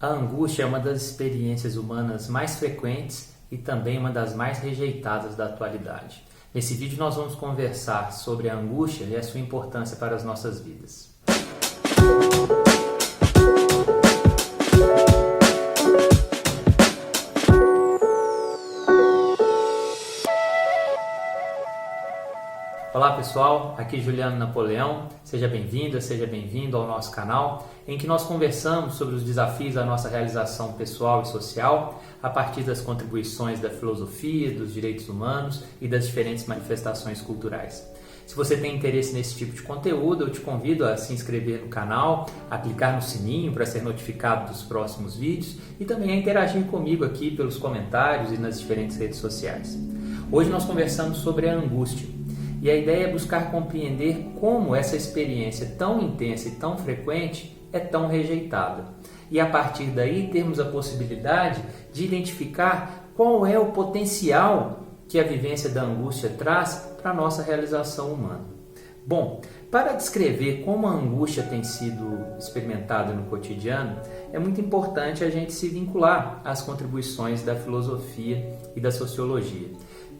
A angústia é uma das experiências humanas mais frequentes e também uma das mais rejeitadas da atualidade. Nesse vídeo nós vamos conversar sobre a angústia e a sua importância para as nossas vidas. Olá pessoal, aqui Juliano Napoleão, seja bem-vindo ao nosso canal, em que nós conversamos sobre os desafios da nossa realização pessoal e social a partir das contribuições da filosofia, dos direitos humanos e das diferentes manifestações culturais. Se você tem interesse nesse tipo de conteúdo, eu te convido a se inscrever no canal, a clicar no sininho para ser notificado dos próximos vídeos e também a interagir comigo aqui pelos comentários e nas diferentes redes sociais. Hoje nós conversamos sobre a angústia. E a ideia é buscar compreender como essa experiência tão intensa e tão frequente é tão rejeitada. E a partir daí termos a possibilidade de identificar qual é o potencial que a vivência da angústia traz para a nossa realização humana. Bom, para descrever como a angústia tem sido experimentada no cotidiano, é muito importante a gente se vincular às contribuições da filosofia e da sociologia.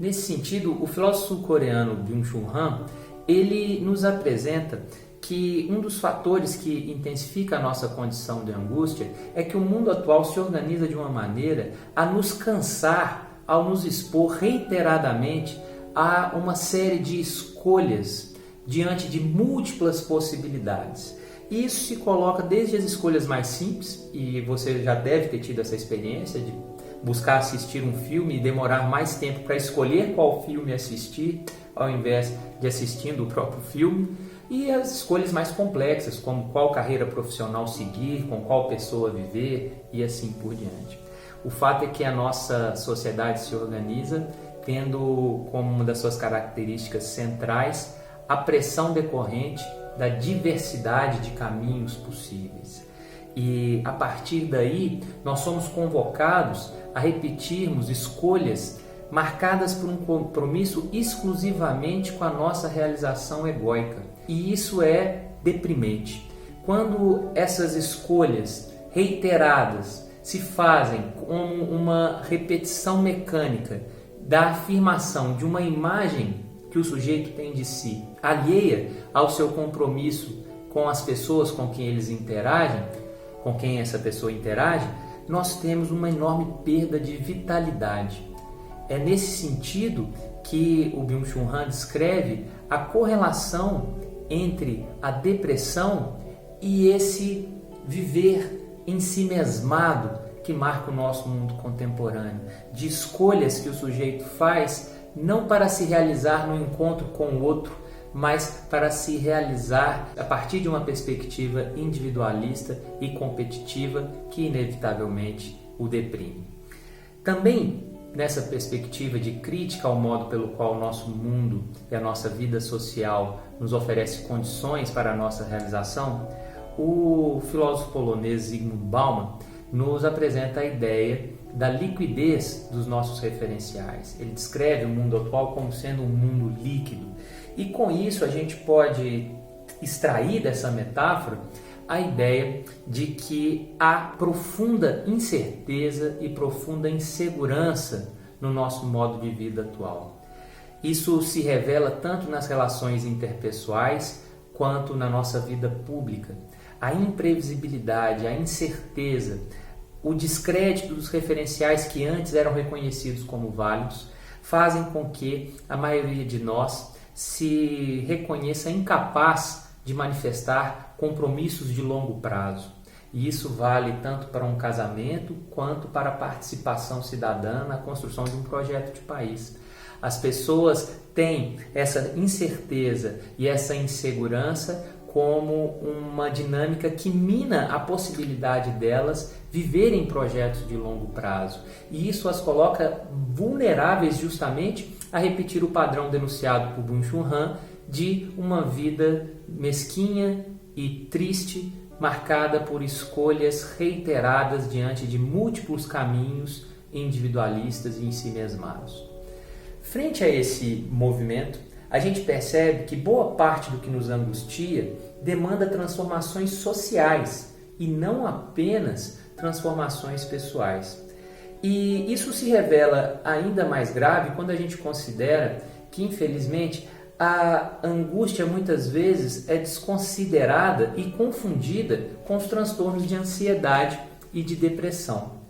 Nesse sentido, o filósofo sul-coreano Byung-Chul Han, ele nos apresenta que um dos fatores que intensifica a nossa condição de angústia é que o mundo atual se organiza de uma maneira a nos cansar ao nos expor reiteradamente a uma série de escolhas diante de múltiplas possibilidades. Isso se coloca desde as escolhas mais simples, e você já deve ter tido essa experiência de buscar assistir um filme e demorar mais tempo para escolher qual filme assistir, ao invés de assistindo o próprio filme, e as escolhas mais complexas, como qual carreira profissional seguir, com qual pessoa viver e assim por diante. O fato é que a nossa sociedade se organiza tendo como uma das suas características centrais a pressão decorrente da diversidade de caminhos possíveis. E a partir daí nós somos convocados a repetirmos escolhas marcadas por um compromisso exclusivamente com a nossa realização egóica. E isso é deprimente. Quando essas escolhas reiteradas se fazem como uma repetição mecânica da afirmação de uma imagem que o sujeito tem de si, alheia ao seu compromisso com as pessoas com quem eles interagem, com quem essa pessoa interage, nós temos uma enorme perda de vitalidade. É nesse sentido que o Byung-Chul Han descreve a correlação entre a depressão e esse viver ensimesmado que marca o nosso mundo contemporâneo, de escolhas que o sujeito faz não para se realizar no encontro com o outro, mas para se realizar a partir de uma perspectiva individualista e competitiva que inevitavelmente o deprime. Também nessa perspectiva de crítica ao modo pelo qual o nosso mundo e a nossa vida social nos oferece condições para a nossa realização, o filósofo polonês Zygmunt Bauman nos apresenta a ideia da liquidez dos nossos referenciais. Ele descreve o mundo atual como sendo um mundo líquido. E com isso a gente pode extrair dessa metáfora a ideia de que há profunda incerteza e profunda insegurança no nosso modo de vida atual. Isso se revela tanto nas relações interpessoais quanto na nossa vida pública. A imprevisibilidade, a incerteza, o descrédito dos referenciais que antes eram reconhecidos como válidos fazem com que a maioria de nós se reconheça incapaz de manifestar compromissos de longo prazo. E isso vale tanto para um casamento quanto para a participação cidadã na construção de um projeto de país. As pessoas têm essa incerteza e essa insegurança como uma dinâmica que mina a possibilidade delas viverem projetos de longo prazo. E isso as coloca vulneráveis justamente a repetir o padrão denunciado por Byung-Chul Han de uma vida mesquinha e triste, marcada por escolhas reiteradas diante de múltiplos caminhos individualistas e ensimesmados. Frente a esse movimento, a gente percebe que boa parte do que nos angustia demanda transformações sociais e não apenas transformações pessoais. E isso se revela ainda mais grave quando a gente considera que, infelizmente, a angústia muitas vezes é desconsiderada e confundida com os transtornos de ansiedade e de depressão.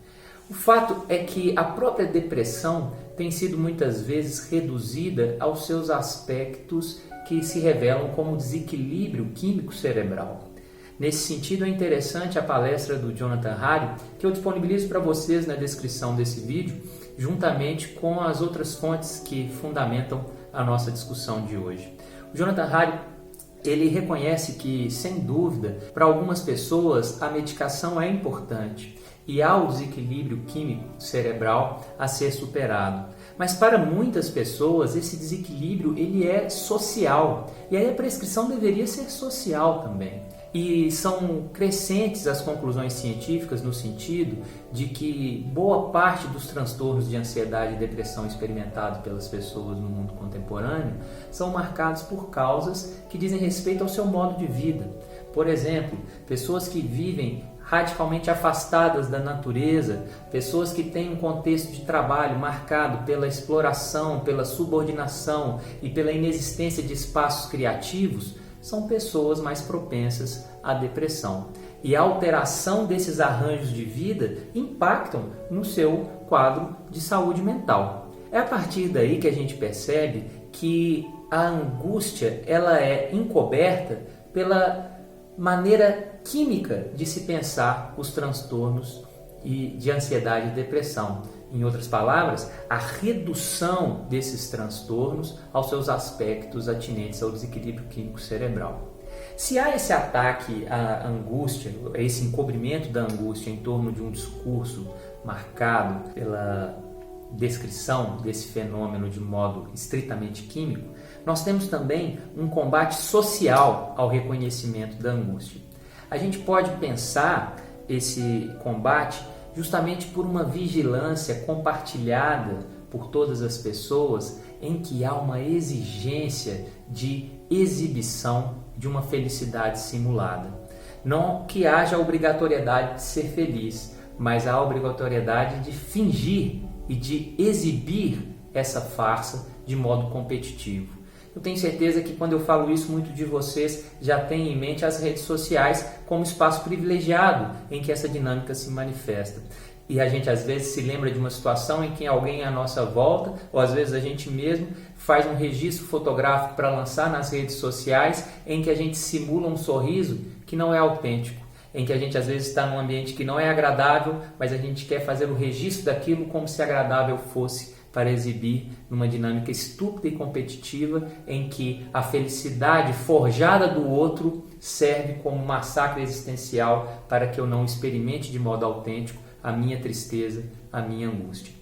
O fato é que a própria depressão tem sido muitas vezes reduzida aos seus aspectos que se revelam como desequilíbrio químico cerebral. Nesse sentido, é interessante a palestra do Jonathan Hardy, que eu disponibilizo para vocês na descrição desse vídeo, juntamente com as outras fontes que fundamentam a nossa discussão de hoje. O Jonathan Hardy, ele reconhece que, sem dúvida, para algumas pessoas a medicação é importante e há o desequilíbrio químico cerebral a ser superado. Mas para muitas pessoas esse desequilíbrio ele é social e aí a prescrição deveria ser social também. E são crescentes as conclusões científicas no sentido de que boa parte dos transtornos de ansiedade e depressão experimentados pelas pessoas no mundo contemporâneo são marcados por causas que dizem respeito ao seu modo de vida. Por exemplo, pessoas que vivem radicalmente afastadas da natureza, pessoas que têm um contexto de trabalho marcado pela exploração, pela subordinação e pela inexistência de espaços criativos, são pessoas mais propensas à depressão. E a alteração desses arranjos de vida impactam no seu quadro de saúde mental. É a partir daí que a gente percebe que a angústia ela é encoberta pela maneira química de se pensar os transtornos de ansiedade e depressão. Em outras palavras, a redução desses transtornos aos seus aspectos atinentes ao desequilíbrio químico cerebral. Se há esse ataque à angústia, esse encobrimento da angústia em torno de um discurso marcado pela descrição desse fenômeno de modo estritamente químico, nós temos também um combate social ao reconhecimento da angústia. A gente pode pensar esse combate justamente por uma vigilância compartilhada por todas as pessoas em que há uma exigência de exibição de uma felicidade simulada. Não que haja a obrigatoriedade de ser feliz, mas a obrigatoriedade de fingir e de exibir essa farsa de modo competitivo. Eu tenho certeza que quando eu falo isso, muitos de vocês já têm em mente as redes sociais como espaço privilegiado em que essa dinâmica se manifesta. E a gente às vezes se lembra de uma situação em que alguém à nossa volta, ou às vezes a gente mesmo, faz um registro fotográfico para lançar nas redes sociais em que a gente simula um sorriso que não é autêntico, em que a gente às vezes está num ambiente que não é agradável, mas a gente quer fazer o registro daquilo como se agradável fosse, para exibir numa dinâmica estúpida e competitiva em que a felicidade forjada do outro serve como um massacre existencial para que eu não experimente de modo autêntico a minha tristeza, a minha angústia.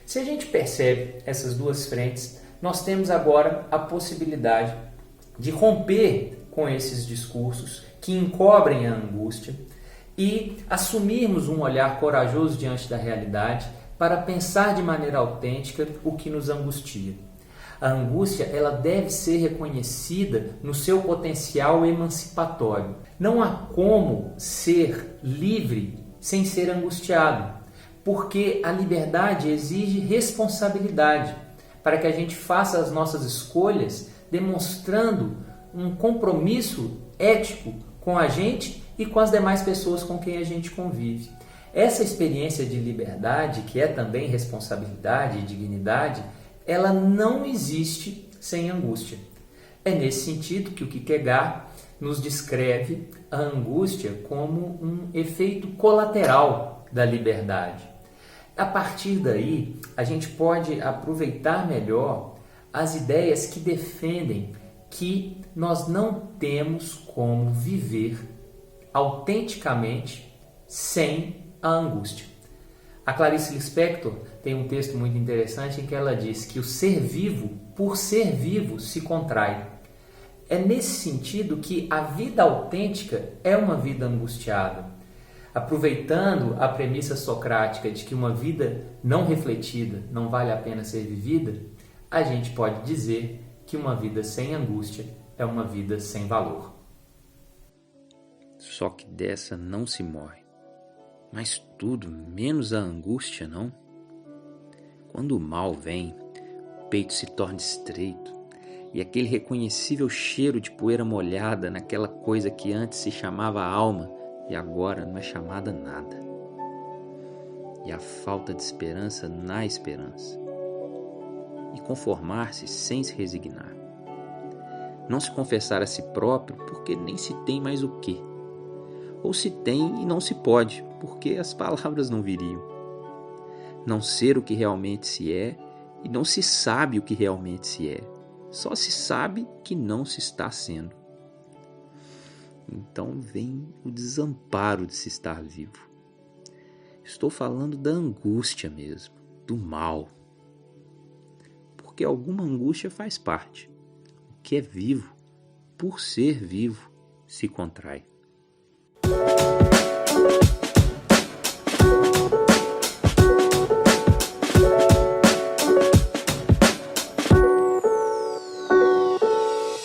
Se a gente percebe essas duas frentes, nós temos agora a possibilidade de romper com esses discursos que encobrem a angústia e assumirmos um olhar corajoso diante da realidade para pensar de maneira autêntica o que nos angustia. A angústia ela deve ser reconhecida no seu potencial emancipatório. Não há como ser livre sem ser angustiado, porque a liberdade exige responsabilidade para que a gente faça as nossas escolhas demonstrando um compromisso ético com a gente e com as demais pessoas com quem a gente convive. Essa experiência de liberdade, que é também responsabilidade e dignidade, ela não existe sem angústia. É nesse sentido que o Kierkegaard nos descreve a angústia como um efeito colateral da liberdade. A partir daí, a gente pode aproveitar melhor as ideias que defendem que nós não temos como viver autenticamente sem a angústia. A Clarice Lispector tem um texto muito interessante em que ela diz que o ser vivo, por ser vivo, se contrai. É nesse sentido que a vida autêntica é uma vida angustiada. Aproveitando a premissa socrática de que uma vida não refletida não vale a pena ser vivida, a gente pode dizer que uma vida sem angústia é uma vida sem valor. Só que dessa não se morre, mas tudo menos a angústia, não? Quando o mal vem, o peito se torna estreito e aquele reconhecível cheiro de poeira molhada naquela coisa que antes se chamava alma e agora não é chamada nada. E a falta de esperança na esperança. E conformar-se sem se resignar. Não se confessar a si próprio porque nem se tem mais o quê. Ou se tem e não se pode, porque as palavras não viriam. Não ser o que realmente se é e não se sabe o que realmente se é. Só se sabe que não se está sendo. Então vem o desamparo de se estar vivo. Estou falando da angústia mesmo, do mal. Porque alguma angústia faz parte. O que é vivo, por ser vivo, se contrai.